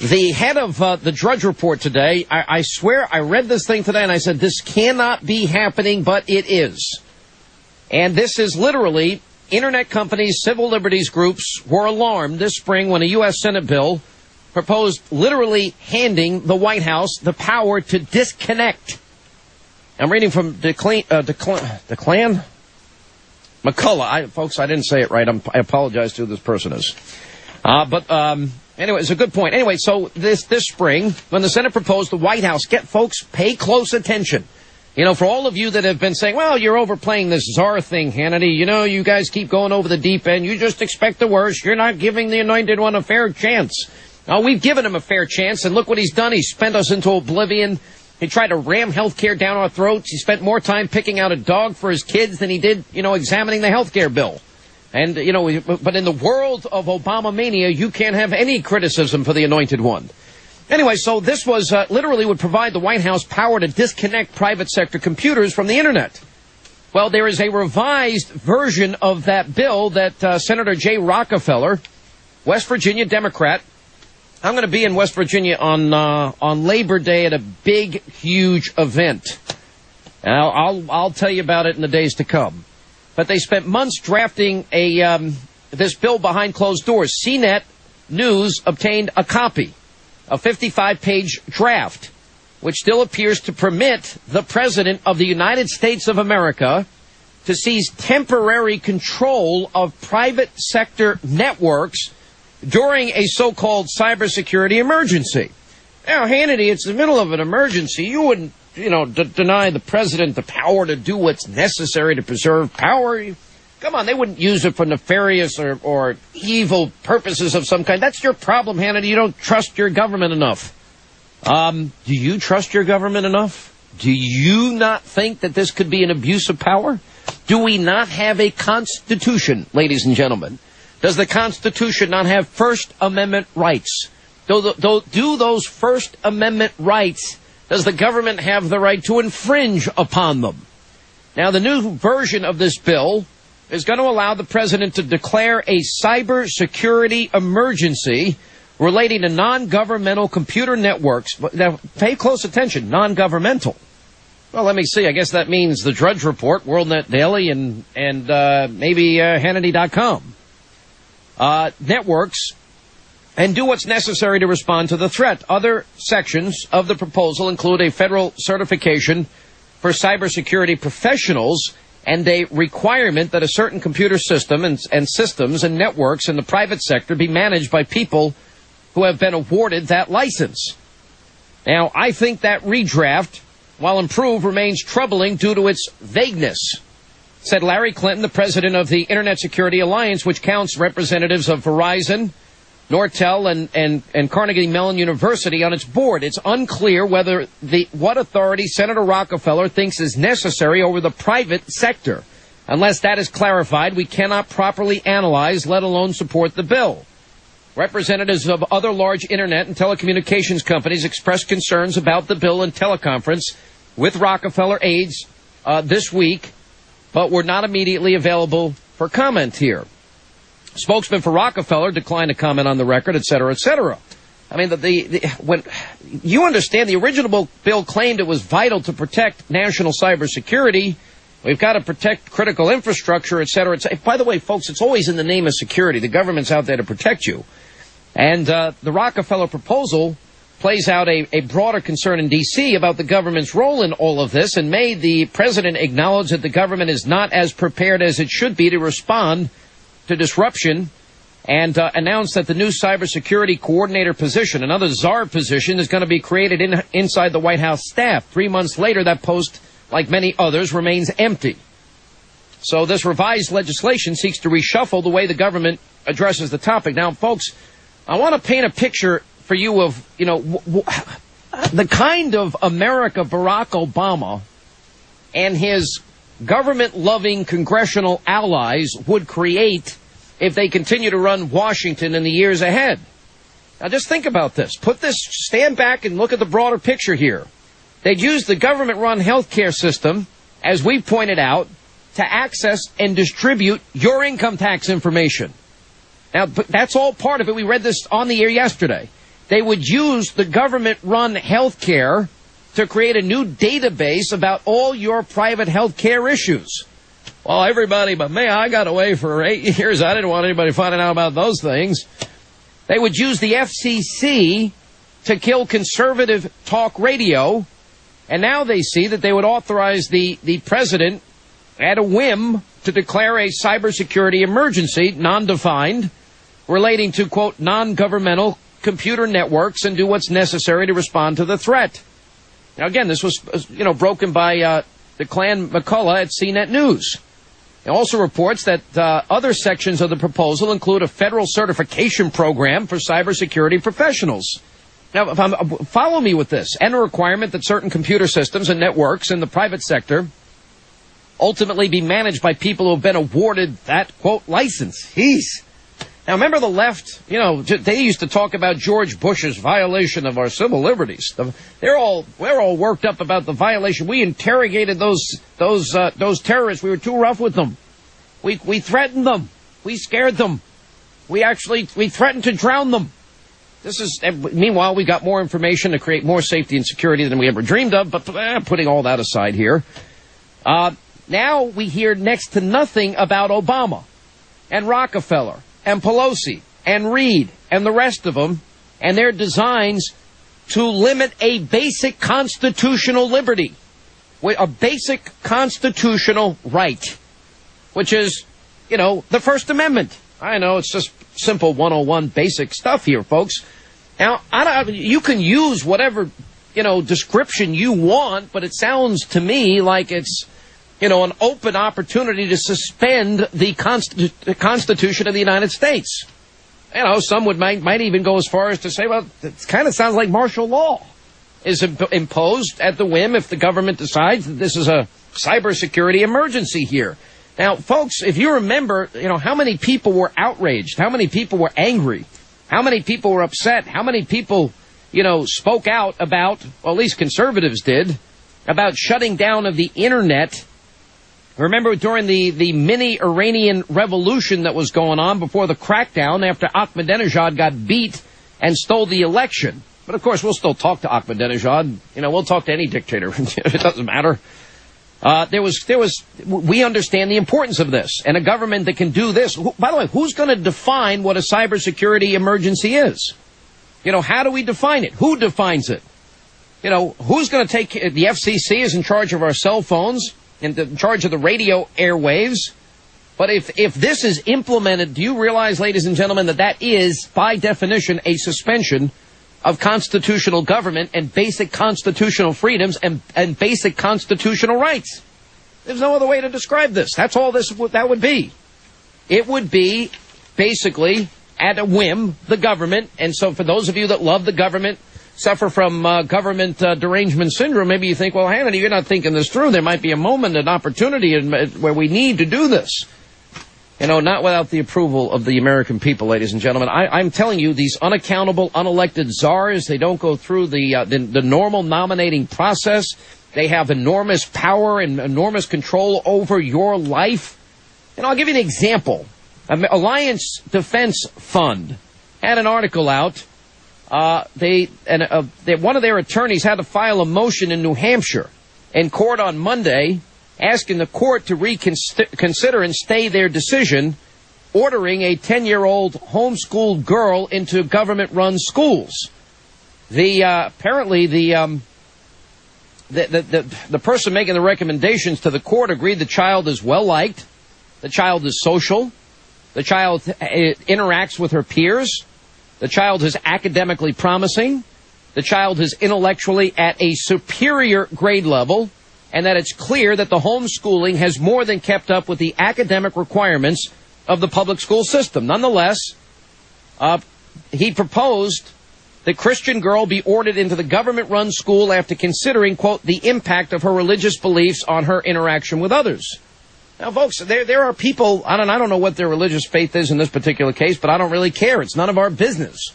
The head of the Drudge Report today, I swear I read this thing today and I said, this cannot be happening, but it is. And this is literally internet companies, civil liberties groups were alarmed this spring when a U.S. Senate bill proposed literally handing the White House the power to disconnect. I'm reading from Declan McCullough. Folks, I didn't say it right. I apologize to who this person is. Anyway, it's a good point. Anyway, so this spring, when the Senate proposed the White House, pay close attention. You know, for all of you that have been saying, well, you're overplaying this czar thing, Hannity. You know, you guys keep going over the deep end. You just expect the worst. You're not giving the anointed one a fair chance. Now, we've given him a fair chance, and look what he's done. He's spent us into oblivion. He tried to ram health care down our throats. He spent more time picking out a dog for his kids than he did, examining the health care bill. And, but in the world of Obama mania, you can't have any criticism for the anointed one. Anyway, so this was literally would provide the White House power to disconnect private sector computers from the Internet. Well, there is a revised version of that bill that Senator Jay Rockefeller, West Virginia Democrat. I'm going to be in West Virginia on Labor Day at a big, huge event. And I'll tell you about it in the days to come. But they spent months drafting this bill behind closed doors. CNET News obtained a copy. A 55-page draft, which still appears to permit the President of the United States of America to seize temporary control of private sector networks during a so-called cybersecurity emergency. Now, Hannity, it's the middle of an emergency. You wouldn't, deny the President the power to do what's necessary to preserve power. Come on, they wouldn't use it for nefarious or evil purposes of some kind. That's your problem, Hannity. You don't trust your government enough. Do you trust your government enough? Do you not think that this could be an abuse of power? Do we not have a Constitution, ladies and gentlemen? Does the Constitution not have First Amendment rights? Do those First Amendment rights, does the government have the right to infringe upon them? Now, the new version of this bill is going to allow the president to declare a cybersecurity emergency relating to non-governmental computer networks. Now, pay close attention, non-governmental. Well, let me see. I guess that means the Drudge Report, WorldNet Daily, and maybe Hannity.com. Networks, and do what's necessary to respond to the threat. Other sections of the proposal include a federal certification for cybersecurity professionals and a requirement that a certain computer system and systems and networks in the private sector be managed by people who have been awarded that license. Now, I think that redraft, while improved, remains troubling due to its vagueness, said Larry Clinton, the president of the Internet Security Alliance, which counts representatives of Verizon, Nortel, and Carnegie Mellon University on its board. It's unclear what authority Senator Rockefeller thinks is necessary over the private sector. Unless that is clarified, we cannot properly analyze, let alone support the bill. Representatives of other large Internet and telecommunications companies expressed concerns about the bill in teleconference with Rockefeller aides this week, but were not immediately available for comment here. Spokesman for Rockefeller declined to comment on the record, et cetera, et cetera. I mean, when you understand, the original bill claimed it was vital to protect national cybersecurity. We've got to protect critical infrastructure, et cetera, et cetera. By the way, folks, it's always in the name of security. The government's out there to protect you. And the Rockefeller proposal plays out a broader concern in D.C. about the government's role in all of this. In May, the president acknowledged that the government is not as prepared as it should be to respond to disruption, and announced that the new cybersecurity coordinator position, another czar position, is going to be created inside the White House staff. 3 months later, that post, like many others, remains empty. So this revised legislation seeks to reshuffle the way the government addresses the topic. Now, folks, I want to paint a picture for you of, the kind of America Barack Obama and his government-loving congressional allies would create if they continue to run Washington in the years ahead. Now, just think about this. Stand back and look at the broader picture here. They'd use the government-run health care system, as we pointed out, to access and distribute your income tax information. Now, that's all part of it. We read this on the air yesterday. they would use the government-run health care to create a new database about all your private health care issues. Well, everybody but me, I got away for 8 years. I didn't want anybody finding out about those things. They would use the FCC to kill conservative talk radio, and now they see that they would authorize the president at a whim to declare a cybersecurity emergency, non-defined, relating to, quote, non-governmental computer networks and do what's necessary to respond to the threat. Now, again, this was, broken by Declan McCullough at CNET News. It also reports that other sections of the proposal include a federal certification program for cybersecurity professionals. Now, follow me with this, and a requirement that certain computer systems and networks in the private sector ultimately be managed by people who have been awarded that, quote, license. Jeez. Now, remember the left, they used to talk about George Bush's violation of our civil liberties. We're all worked up about the violation. We interrogated those terrorists. We were too rough with them. We threatened them. We scared them. We threatened to drown them. Meanwhile, we got more information to create more safety and security than we ever dreamed of, but putting all that aside here. Now we hear next to nothing about Obama and Rockefeller and Pelosi and Reid and the rest of them and their designs to limit a basic constitutional liberty, a basic constitutional right, which is, the First Amendment. I know it's just simple 101 basic stuff here, folks. Now, you can use whatever, description you want, but it sounds to me like it's, an open opportunity to suspend the Constitution of the United States. Some might even go as far as to say, well, it kind of sounds like martial law is imposed at the whim if the government decides that this is a cybersecurity emergency here. Now, folks, if you remember, how many people were outraged, how many people were angry, how many people were upset, how many people, spoke out about, well, at least conservatives did, about shutting down of the Internet. Remember during the mini-Iranian revolution that was going on before the crackdown after Ahmadinejad got beat and stole the election. But, of course, we'll still talk to Ahmadinejad. We'll talk to any dictator. It doesn't matter. We understand the importance of this, and a government that can do this. By the way, who's going to define what a cybersecurity emergency is? How do we define it? Who defines it? Who's going to take, the FCC is in charge of our cell phones, in charge of the radio airwaves. But if this is implemented, do you realize, ladies and gentlemen, that is, by definition, a suspension of constitutional government and basic constitutional freedoms and basic constitutional rights? There's no other way to describe this. That's all that would be. It would be basically at a whim, the government. And so for those of you that love the government, suffer from government derangement syndrome, maybe you think, well, Hannity, you're not thinking this through. There might be a moment, an opportunity where we need to do this. Not without the approval of the American people, ladies and gentlemen. I'm telling you, these unaccountable, unelected czars, they don't go through the normal nominating process. They have enormous power and enormous control over your life. And I'll give you an example. Alliance Defense Fund had an article out. One of their attorneys had to file a motion in New Hampshire in court on Monday, asking the court to reconsider and stay their decision, ordering a 10-year-old homeschooled girl into government-run schools. Apparently the person making the recommendations to the court agreed the child is well-liked, the child is social, the child interacts with her peers, the child is academically promising, the child is intellectually at a superior grade level, and that it's clear that the homeschooling has more than kept up with the academic requirements of the public school system. Nonetheless, he proposed the Christian girl be ordered into the government-run school after considering, quote, the impact of her religious beliefs on her interaction with others. Now, folks, there are people, I don't know what their religious faith is in this particular case, but I don't really care. It's none of our business.